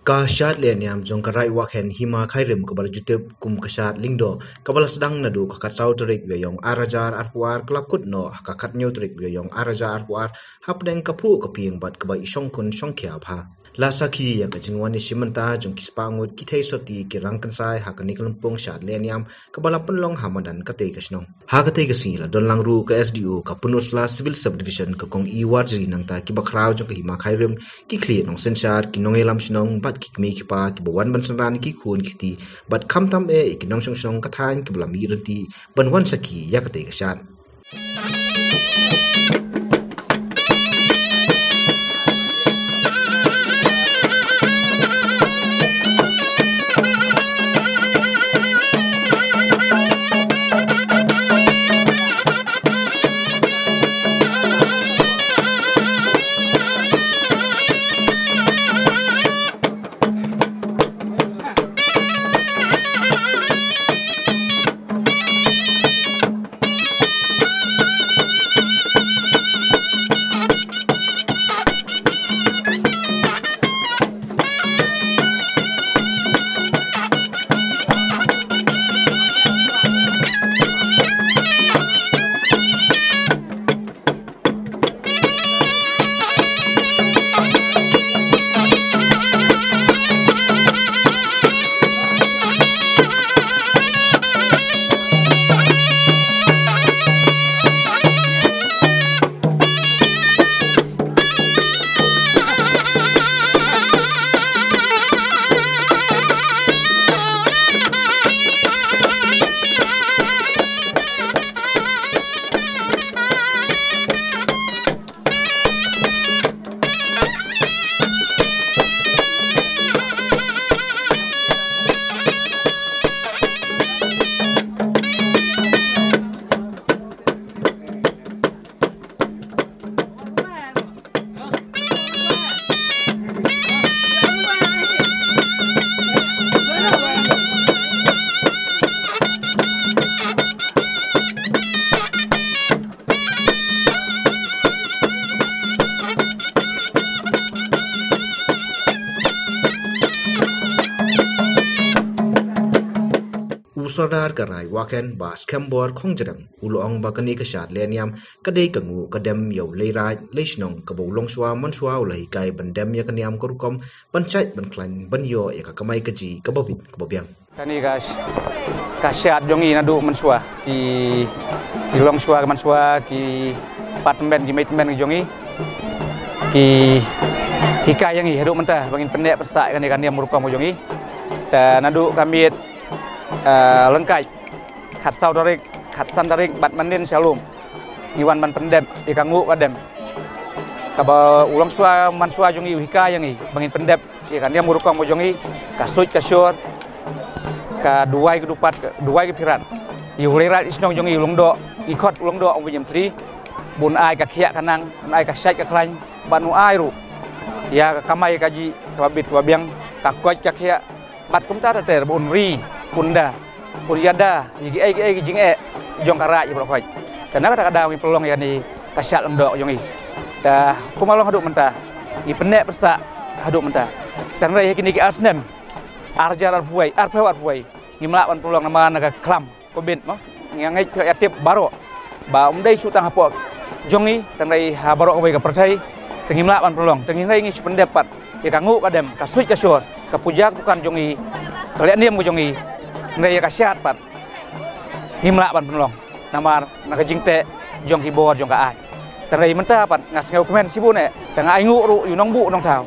Kasyat leniam jong karai waken hima khairim kabal jutep kum kasyat lingdo kabal sedang nadu kakat sauterik yong arajar arpuar kelakut no kakat nyutrik yong arajar arpuar hapdeng kapu kapieng bat kabai isong kun songkia pha la sakhi ya kajingwani simenta jong kispangut kithei soti kirang kansai hakani kelempong syat leniam kabala penlong hamadan kate kasnong ha kate kasi la don langru ka SDO ka punusla civil subdivision ka kong iwar jri nangta kibakrau jong ka hima khairim ki kli nong sensar ki nongelam sinong bat kikmi kipa ki bawan bansanran ki khun kiti bat khamtam ki nong song kathan ki blami renti banwan saki ya kate kasat Usardar karai waken bas kembor khongjerang ulong bakani kasyat leniam kadai kangu kadem yo leirai leisnong kabulong swa manswa ulai kai bandem ya kaniam kurkom pancait banklan banyo ya kakamai kaji kabobit kabobiang kani kasyat jongi nadu manswa ki long swa manswa ki patmen ki metmen jongi ki hikai yangi hidup mentah bangin pendek persak kani kaniam kurkom jongi ta nadu kami lengkai khat sau darik khat san darik bat manin shalom iwan man pendem ikangu kadem kaba ulang sua mansua jongi hika yangi bangin pendep ikan dia murukang mojongi kasut kasyur ka duai kedupat duai kepiran iulirat isnong jongi ulungdo ikot ulungdo ong vinyam tri bun ai ka khia kanang ai ka syait ka klain banu ai ru ya kamai kaji kabit wabiang takot ka khia bat kumta ter bun ri Punda, Puriada, igi jing jong karak je berapa? Karena kadang-kadang mi pelong ya ni kasyat lendok jongi. Dah kumalong haduk mentah, i pendek persak haduk mentah. Dan rai kini ki arsnem, arjar arpuai, arpuai. Ni melawan pelong nama naga klam, kobin, mo. Ngangai kreatif baro, ba umdai sutang apa? Jongi, dan rai ha baro kawai ke pertai, tengi melawan pelong, tengi rai ngi pendapat. Ki kangu kadem, kasut kasyur, kapujak bukan jongi. Kalian diam jongi. Ngai kasyat pat himla ban penlong namar nak jingte jong hibor jong ka ai tanai mentah pat ngas ngau kemen sibune tang ai ngu ru yu nong bu nong thau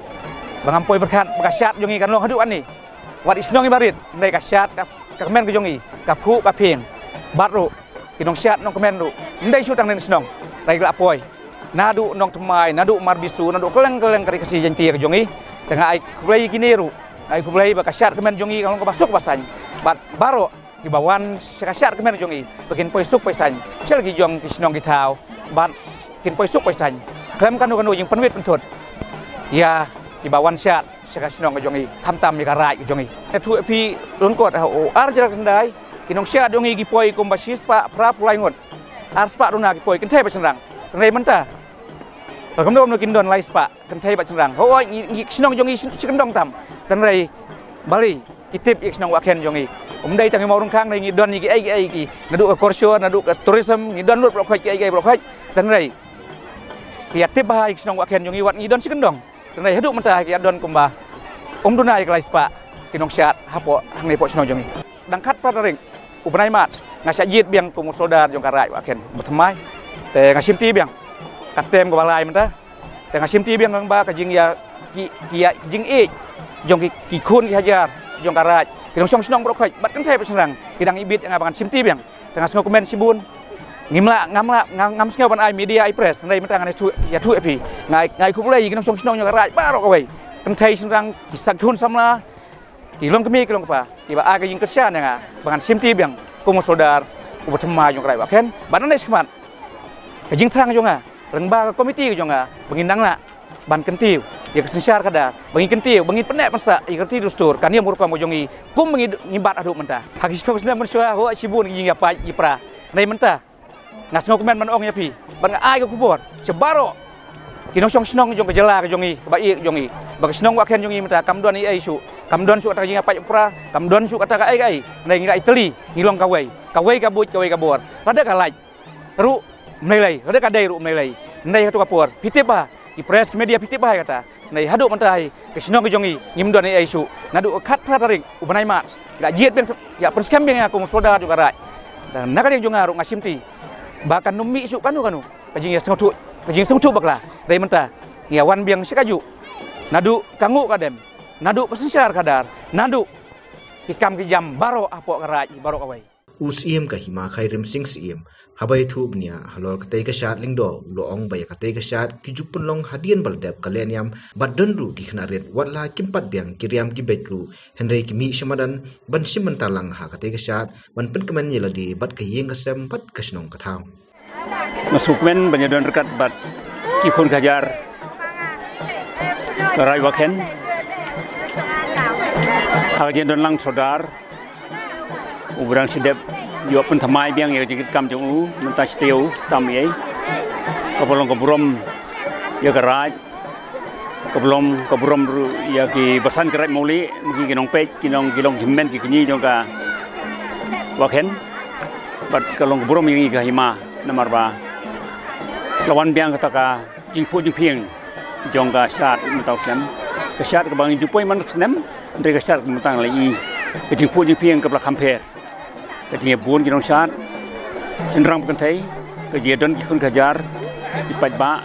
bangampoi berkat kasyat jongi kan long hadu ani wat isnong ibarit ngai kasyat ka kemen ke jongi ka phu ka pheng bat ru kinong syat nong kemen ru ndai su tang nen isnong rai la poi nadu nong temai nadu marbisu nadu keleng-keleng kari kasi janti ke jongi tang ai kulai kini ru ai kulai ba kasyat kemen jongi kalong ka basuk basany bat baro di bawan sekasyat kemen jongi bikin poisuk poisan sel gi jong kisnong gi thau bat kin poisuk poisan klem kanu yang penwit pentut ya di bawan syat sekasnong ke jongi tam di karai ke jongi tu pi lungkot o arjar kendai kinong syat jongi gi poi kum basis pa pra pulai ngot ars pa runa gi poi kin thai pasenrang rei menta Kamdo kin don lai spa kan thai ba chengrang ho i snong jongi chikendong tam tan rai bali kitip ik snong waken jongi dai tang mau rung khang rai ngi don ni ai ki nadu ka korsio nadu ka tourism ngi don lut blok khoi ai blok khoi tan rai ki tip ba ik snong waken jongi wat ngi don chikendong tan rai hadu mentah ki don kumba dunai ka lai spa kinong syat hapo hang nei po snong jongi dangkat pratering ubenai mat ngasak jit biang kum sodar jong karai waken bertemai te ngasim ti biang katem ko balai mentah te ngasim ti biang ba ka jing ya ki jing jong ki khun ki hajar jong karai kinong song snong brok khoi bat kan sai pesengrang kidang ibit nga bangan sim ti biang te ngas komen sibun ngam skeu ban ai media ai press nei mentah ngai thu ya thu epi ngai khu lei kinong song snong jong karai barok awai kan thai sengrang ki sak khun samla kilong kemi kilong apa tiba aga yang kerja nga bangan sim ti biang kumo sodar ubatema jong karai waken banan nes kemat kajing terang jonga lengba komiti jonga bengindang na ban kentiu ya kesensyar kada bengi kentiu bengi penek masa ikerti dustur kan dia murupa mojongi kum ngibat adu mentah hagis pos na mensua ho sibun ging ya pa ipra nei mentah ngas ngokumen man ong ya pi ban ai ko kubor cebaro kinong song snong jong kejela ke jongi ba i jongi bag snong waken jongi mentah kamdon i ai su kamdon su kata ging apa ipra kamdon su kata ai nei ngira iteli ngilong kawai kabut kawai kabor rada kalai ru melai rada kadai ru melai nei hatu kapur pitip ba i press media pitip ba kata nei hadu mentai ke snong ke jongi ngimdon ai su nadu khat pratering ubanai mat ga jiet ben ya pen scam yang aku soda juga rai dan nakal yang jonga ru ngasimti bahkan numi su kanu kajing ya sengutu bakla dari mentah ngiawan biang sekaju nadu kangu kadem nadu pesensyar kadar nadu hikam kijam baro apok karai baro kawai usiem ka hima khairim sing siem habai thu bnia halor katei ka shat lingdo loong baya katei ka shat kijupun long hadian baldep kaleniam badon ru ki khnaret watla kimpat biang kiriam ki betru henry ki mi shamadan ban siman talang ha katei ka shat ban pen kemen yeladi bat ka yeng ka sem bat ka snong ka thang masukmen banyadon rekat bat ki khun kajar karai waken hajian don lang sodar ubrang sedep yo pun thamai biang ya jikit kam jong u mentah steu tam ye kapolong kabrom ya garaj kabrom ya ki basan kerai moli mungkin kinong pej kilong himen ki kini jong ka waken bat kalong kabrom yang ga hima nomor ba lawan biang kata ka jingpu jingpieng jong ka syat mentau sem ka syat ka bang jupoi man senem ndre ka syat mentang lai ka jingpu jingpieng ka belakang per kajing bun kinong syat senrang bukan thai kajing don kikun kajar ipat ba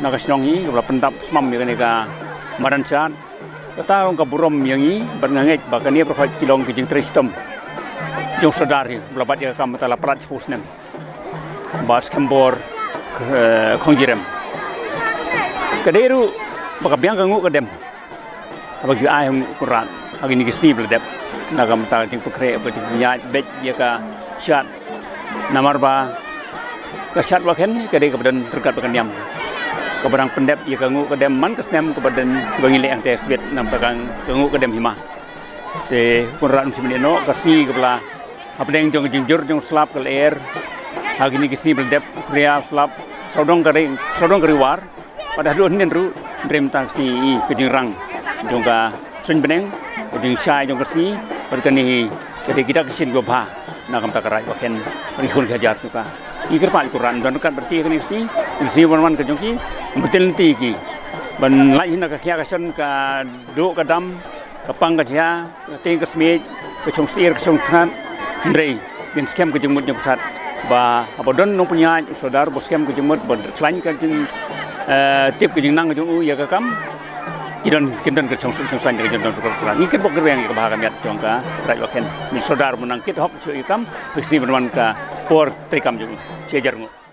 naga snongi kabla pentap smam yang ka maran syat kata orang kaburom yang i bernangek bahkan dia berfait kilong kajing tristem jong sadari belabat dia kam tala prat pusnem bas kembor kongjirem kaderu bakabiang kangu kadem abagi ai kuran agi ni kisi bledep nagam tal ting pukre bajing nyat bet dia ka syat namar ba ka syat waken kade kebadan terkat bakaniam kebarang pendep ia kangu kadem man kesnem kebadan bangi le ang tes bet nam takang kangu kadem hima se kuran simino kasi kebla apdeng jong jingjur jong slap kal air hagi ni kisi bledep kriya slap sodong kari war pada dulu nen ru drem taksi kejing rang jong ka sun beneng kejing syai jong kasi bertani jadi kita kesin gobha nakam takarai waken rikul kajar tuka ikir pal Quran dan kan berarti kini si warman kejongki betul ki ban lai nak kya kasan ka do kadam kapang kaja ting kesmi kejong sir kejong than ndrei bin skem kejengmut nyeptat ba abodon no punya saudara bos skem kejengmut ban klain kejeng tip kejeng nang kejong ya kakam Kidon ke song san ke jondon sukar ni ket bok gereng ke bahagan yat jongka rai waken ni saudara menang kit hok cu ikam besi berman ka por trikam jung sejarngu